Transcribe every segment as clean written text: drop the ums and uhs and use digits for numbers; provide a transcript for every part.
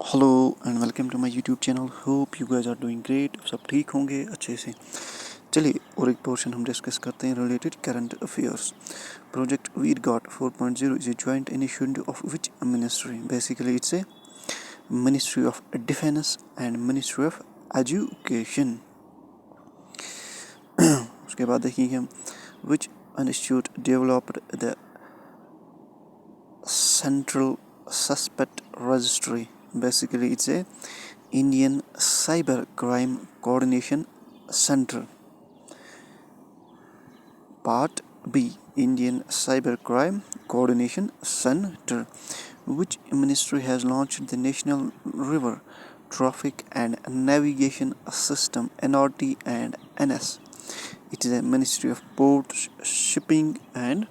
Hello and welcome to my YouTube channel. Hope you guys are doing great. सब ठीक होंगे अच्छे से। चलिए और एक पोर्शन हम डिस्कस करते हैं related current affairs. Project Veer got 4.0 is a joint initiative of which ministry? Basically it's a ministry of defence and ministry of education. उसके बाद देखेंगे हम which institute developed the central suspect registry? Basically, it's a Indian Cyber Crime Coordination Center. Part B, Indian Cyber Crime Coordination Center. Which ministry has launched the National River Traffic and Navigation System (NRT and NS)? It is a Ministry of Ports, Shipping and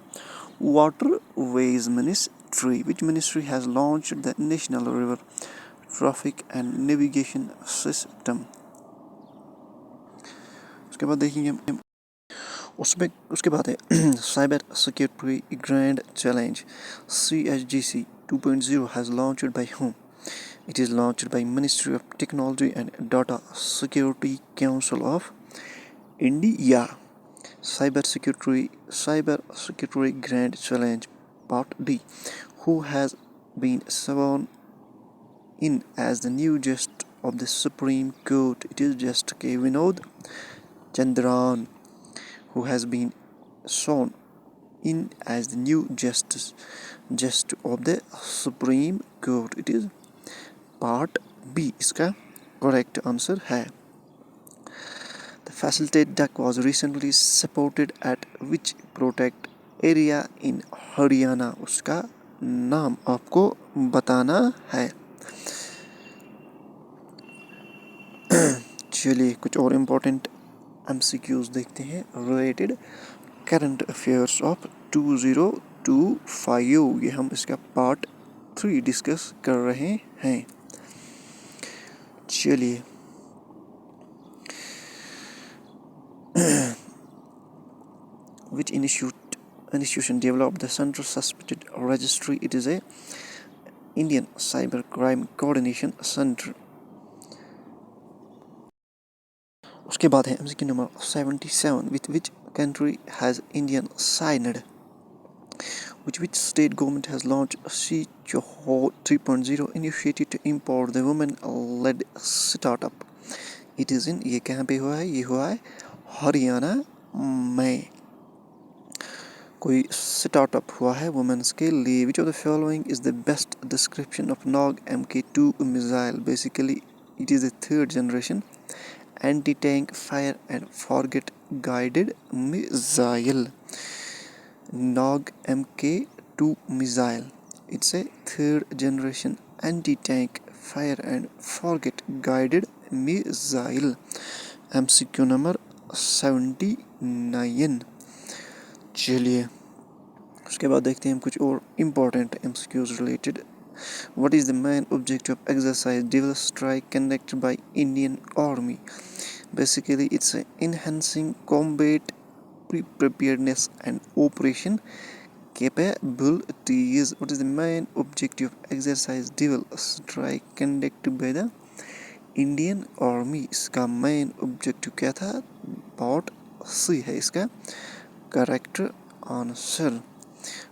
Waterways Ministry. Which ministry has launched the National River traffic and navigation system? उसके बाद देखेंगे उसमें उसके बाद है cyber security grand challenge CSGC 2.0 has launched by whom? It is launched by Ministry of Technology and Data Security Council of India. Cyber Security Grand Challenge Part D. Who has been sworn in as the new Justice of the Supreme Court? It is Justice K. Vinod Chandran who has been sworn in as the new Justice of the Supreme Court. It is Part B. इसका correct answer है. The facilitate duck was recently spotted at which protect area in Haryana? उसका नाम आपको बताना है. चलिए कुछ और इम्पोर्टेंट MCQs देखते हैं रिलेटेड करंट अफेयर्स ऑफ 2025. ये हम इसका पार्ट 3 डिस्कस कर रहे हैं. चलिए which institution developed the Central Suspected Registry? It is a Indian Cyber Crime Coordination Center. उसके बाद है MCQ number 77. With which country has Indian signed? Which state government has launched CHO 3.0 initiative to empower the women-led startup? It is in ये कहाँ पे हुआ है? ये हुआ है हरियाणा में. कोई स्टार्टअप हुआ है वुमेन्स के लिए. Which of the following is the best description of Nog Mk2 missile? Basically, it is a third generation anti-tank fire and forget guided missile. Nog Mk2 missile. It's a third generation anti-tank fire and forget guided missile. MCQ number 79. चलिए उसके बाद देखते हैं हम कुछ और important MCQs related. What is the main objective of exercise Devil Strike conducted by Indian Army? Basically, it's enhancing combat preparedness and operation capabilities. What is the main objective of exercise Devil Strike conducted by the Indian Army? इसका main objective क्या था? Part C है इसका correct answer.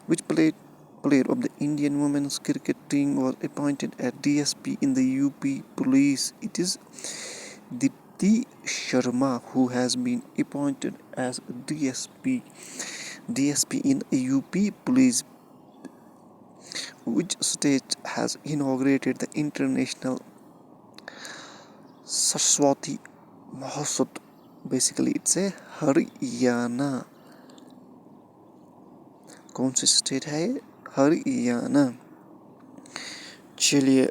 Which player of the Indian women's cricket team was appointed as DSP in the UP police? It is Dipti Sharma who has been appointed as DSP in UP police. Which state has inaugurated the international Saraswati Mahotsav? Basically, it's a Haryana. कौन सी state है? हरियाणा. चलिए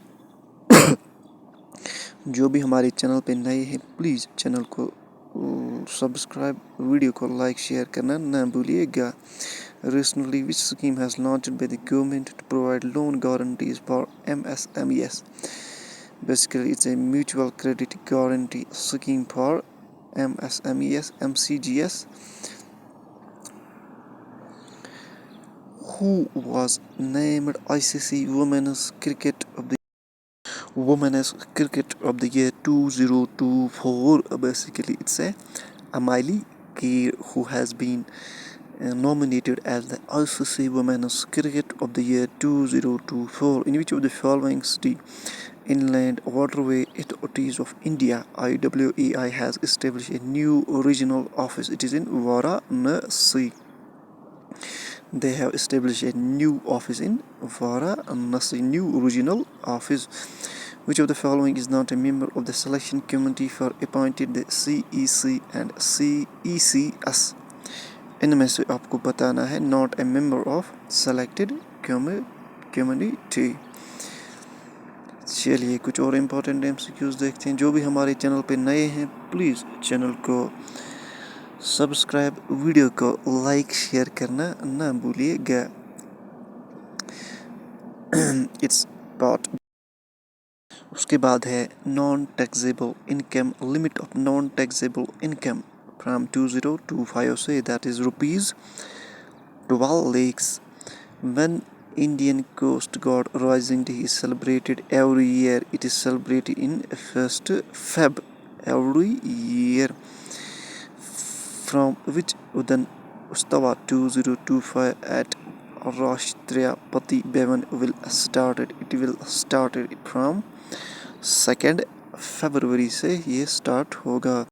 जो भी हमारे channel पे नए हैं please channel को सब्सक्राइब, वीडियो को लाइक शेयर करना ना भूलिएगा. Recently, which scheme has launched by the government to provide loan guarantees for MSMEs? Basically, it's a mutual credit guarantee scheme for MSMEs, MCGS. Who was named ICC Women's Cricket of the Women's Cricket of the Year 2024. Basically, it's a Amaili Keir who has been nominated as the ICC Women's Cricket of the Year 2024. In which of the following city Inland Waterway Authorities of India (IWAI) has established a new regional office? It is in Varanasi. They have established a new office in Varanasi, new regional office. Which of the following is not a member of the selection committee for appointed the CEC and CECS? इनमें से आपको बताना है not a member of selected community. चलिए कुछ और important MCQs देखते हैं। जो भी हमारे चैनल पे नए हैं प्लीज़ चैनल को सब्सक्राइब, वीडियो को लाइक शेयर करना ना भूलिएगा। It's part. उसके बाद है non taxable income, limit of non taxable income from 2025 say that is rupees 12 lakhs. When Indian Coast Guard Rising Day is celebrated every year, it is celebrated in 1st Feb every year. From which Udan Ustava 2025 at Rashtrapati Bhavan will started. It will started from 2nd February से ये start होगा।